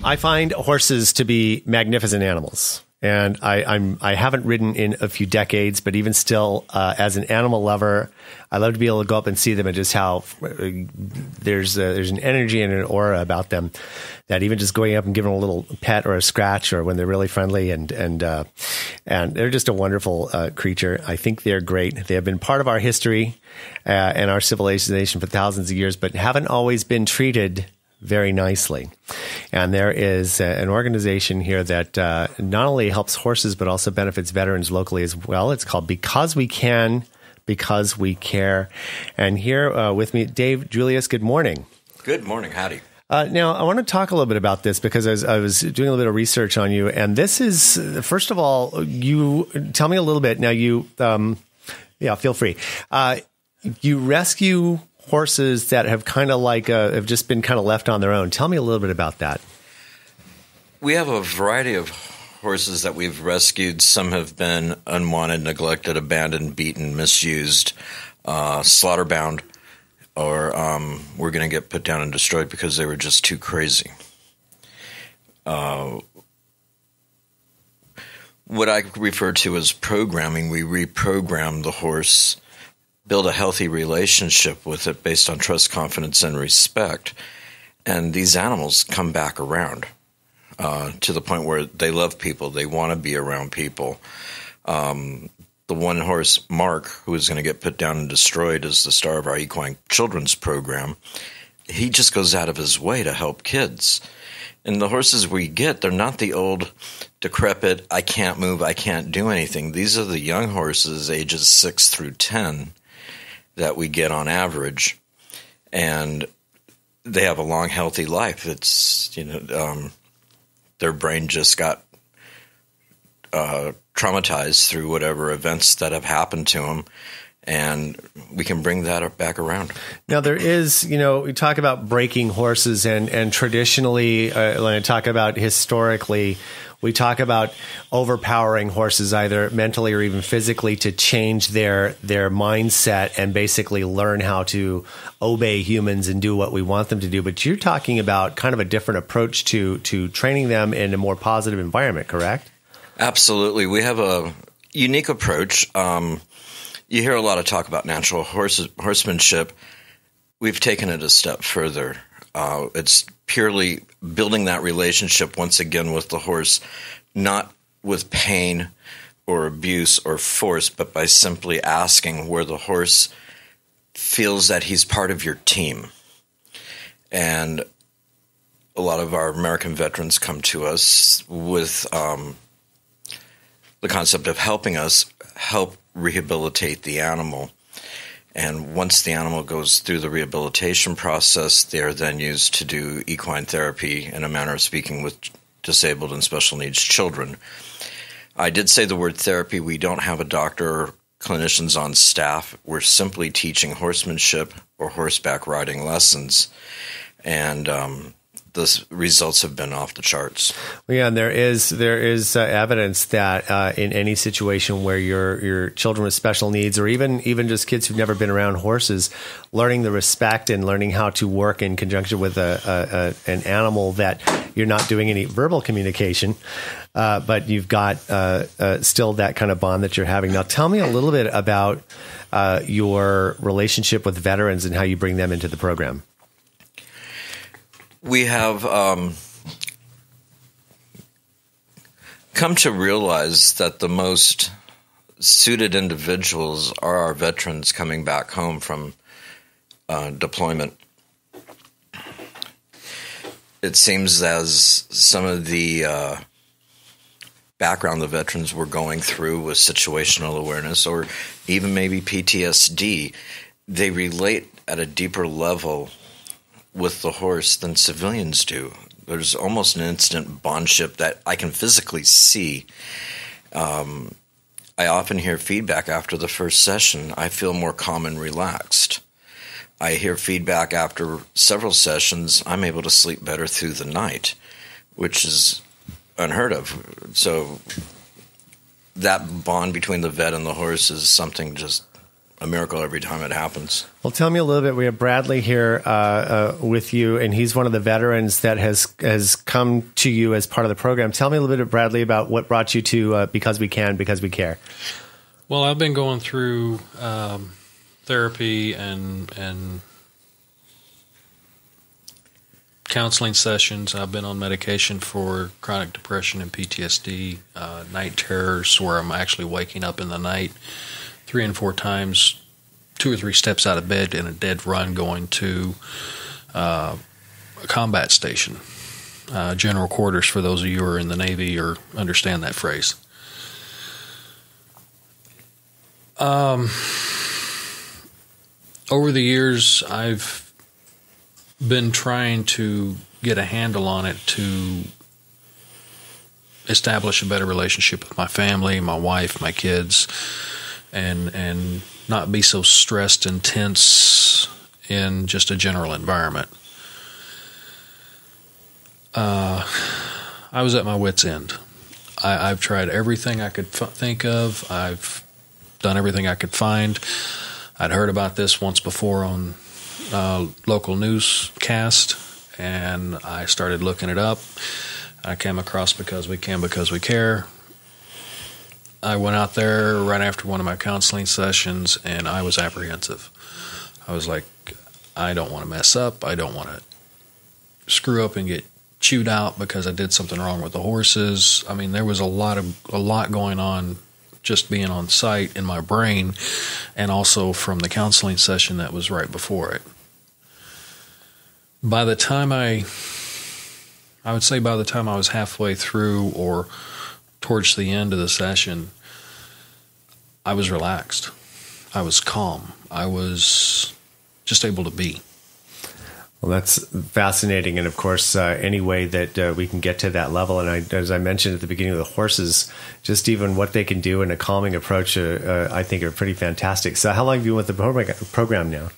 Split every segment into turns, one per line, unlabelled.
I find horses to be magnificent animals. And I haven't ridden in a few decades, but even still, as an animal lover, I love to be able to go up and see them and just how there's an energy and an aura about them that even just going up and giving them a little pet or a scratch, or when they're really friendly and they're just a wonderful creature. I think they're great. They have been part of our history and our civilization for thousands of years, but haven't always been treated very nicely. And there is an organization here that not only helps horses, but also benefits veterans locally as well. It's called Because We Can, Because We Care. And here with me, Dave Drulias, good morning.
Good morning. Howdy.
Now, I want to talk a little bit about this because I was doing a little bit of research on you. And this is, first of all, you tell me a little bit. Now, you, feel free. You rescue horses that have kind of have just been kind of left on their own. Tell me a little bit about that.
We have a variety of horses that we've rescued. Some have been unwanted, neglected, abandoned, beaten, misused, slaughter-bound, or we're going to get put down and destroyed because they were just too crazy. What I refer to as programming, we reprogram the horse, build a healthy relationship with it based on trust, confidence, and respect. And these animals come back around to the point where they love people. They want to be around people. The one horse, Mark, who is going to get put down and destroyed as the star of our equine children's program, he just goes out of his way to help kids. And the horses we get, they're not the old, decrepit, I can't move, I can't do anything. These are the young horses, ages 6 through 10, that we get on average, and they have a long, healthy life. It's, their brain just got traumatized through whatever events that have happened to them, and we can bring that back around.
Now, there is, we talk about breaking horses, and traditionally, when I talk about historically, we talk about overpowering horses either mentally or even physically to change their mindset and basically learn how to obey humans and do what we want them to do. But you're talking about kind of a different approach to training them in a more positive environment, correct?
Absolutely. We have a unique approach. You hear a lot of talk about natural horsemanship. We've taken it a step further. It's purely building that relationship once again with the horse, not with pain or abuse or force, but by simply asking, where the horse feels that he's part of your team. And a lot of our American veterans come to us with the concept of helping us help rehabilitate the animal. And once the animal goes through the rehabilitation process, they are then used to do equine therapy, in a manner of speaking, with disabled and special needs children. I did say the word therapy. We don't have a doctor or clinicians on staff. We're simply teaching horsemanship or horseback riding lessons. And the results have been off the charts.
Yeah, and there is evidence that in any situation where your children with special needs, or even just kids who've never been around horses, learning the respect and learning how to work in conjunction with an animal that you're not doing any verbal communication, but you've got still that kind of bond that you're having. Now, tell me a little bit about your relationship with veterans and how you bring them into the program.
We have come to realize that the most suited individuals are our veterans coming back home from deployment. It seems as some of the background the veterans were going through with situational awareness or even maybe PTSD, they relate at a deeper level with the horse than civilians do. There's almost an instant bondship that I can physically see. I often hear feedback after the first session. I feel more calm and relaxed. I hear feedback after several sessions. I'm able to sleep better through the night, which is unheard of. So that bond between the vet and the horse is something just a miracle every time it happens.
Well, tell me a little bit. We have Bradley here with you, and he's one of the veterans that has come to you as part of the program. Tell me a little bit, Bradley, about what brought you to Because We Can, Because We Care.
Well, I've been going through therapy and counseling sessions. I've been on medication for chronic depression and PTSD, night terrors, where I'm actually waking up in the night 3 and 4 times, 2 or 3 steps out of bed in a dead run, going to a combat station, general quarters, for those of you who are in the Navy or understand that phrase. Over the years, I've been trying to get a handle on it to establish a better relationship with my family, my wife, my kids, and not be so stressed and tense in just a general environment. I was at my wit's end. I've tried everything I could think of. I've done everything I could find. I'd heard about this once before on local newscast, and I started looking it up. I came across Because We Can, Because We Care. I went out there right after one of my counseling sessions, and I was apprehensive. I was like, I don't want to mess up. I don't want to screw up and get chewed out because I did something wrong with the horses. I mean, there was a lot going on just being on site in my brain, and also from the counseling session that was right before it. By the time I would say by the time I was halfway through or towards the end of the session, I was relaxed. I was calm. I was just able to be.
Well, that's fascinating. And of course, any way that we can get to that level. And as I mentioned at the beginning of the horses, just even what they can do in a calming approach, I think are pretty fantastic. So how long have you been with the program now?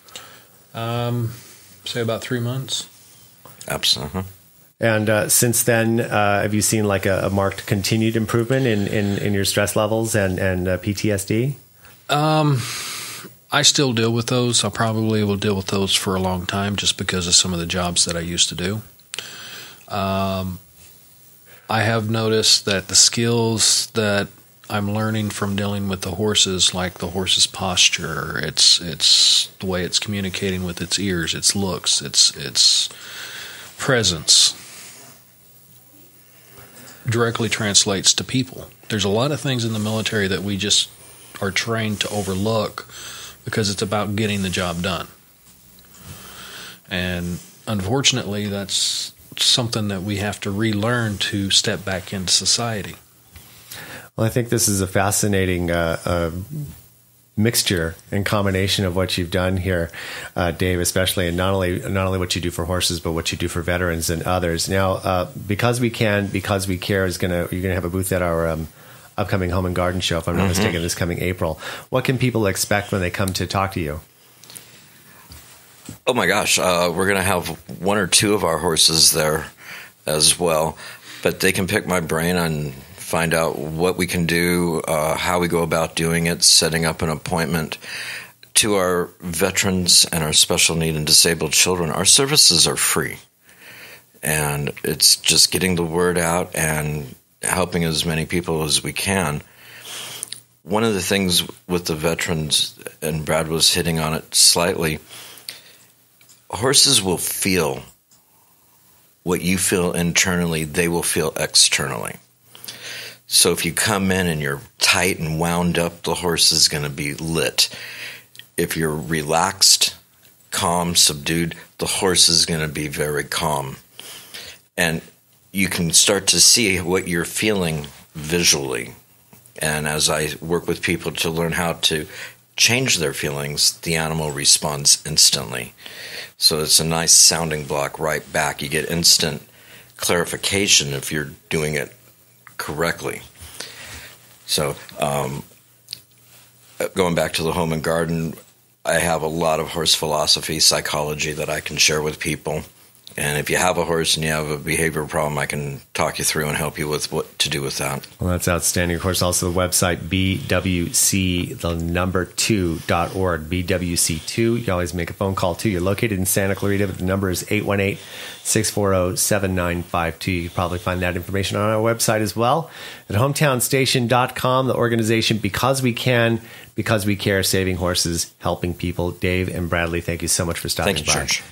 Say about 3 months.
Absolutely.
And since then, have you seen like a marked continued improvement in your stress levels and PTSD?
I still deal with those. I probably will deal with those for a long time just because of some of the jobs that I used to do. I have noticed that the skills that I'm learning from dealing with the horses, like the horse's posture, it's the way it's communicating with its ears, its looks, its presence, directly translates to people. There's a lot of things in the military that we just are trained to overlook because it's about getting the job done. And unfortunately, that's something that we have to relearn to step back into society.
Well, I think this is a fascinating mixture and combination of what you've done here, Dave, especially, and not only what you do for horses, but what you do for veterans and others. Now, Because We Can, Because We Care you're gonna have a booth at our upcoming Home and Garden Show, if I'm not mistaken, this coming April. What can people expect when they come to talk to you?
Oh my gosh, we're going to have 1 or 2 of our horses there as well, but they can pick my brain on find out what we can do, how we go about doing it, setting up an appointment. To our veterans and our special need and disabled children, our services are free. And it's just getting the word out and helping as many people as we can. One of the things with the veterans, and Brad was hitting on it slightly, horses will feel what you feel internally, they will feel externally. So if you come in and you're tight and wound up, the horse is going to be lit. If you're relaxed, calm, subdued, the horse is going to be very calm. And you can start to see what you're feeling visually. And as I work with people to learn how to change their feelings, the animal responds instantly. So it's a nice sounding block right back. You get instant clarification if you're doing it correctly. So going back to the Home and Garden, I have a lot of horse philosophy, psychology that I can share with people. And if you have a horse and you have a behavioral problem, I can talk you through and help you with what to do with that.
Well, that's outstanding. Of course, also the website, bwc2.org, BWC2. You can always make a phone call, too. You're located in Santa Clarita, but the number is 818-640-7952. You can probably find that information on our website as well. At hometownstation.com, the organization Because We Can, Because We Care, saving horses, helping people. Dave and Bradley, thank you so much for stopping by.
Thank you, George.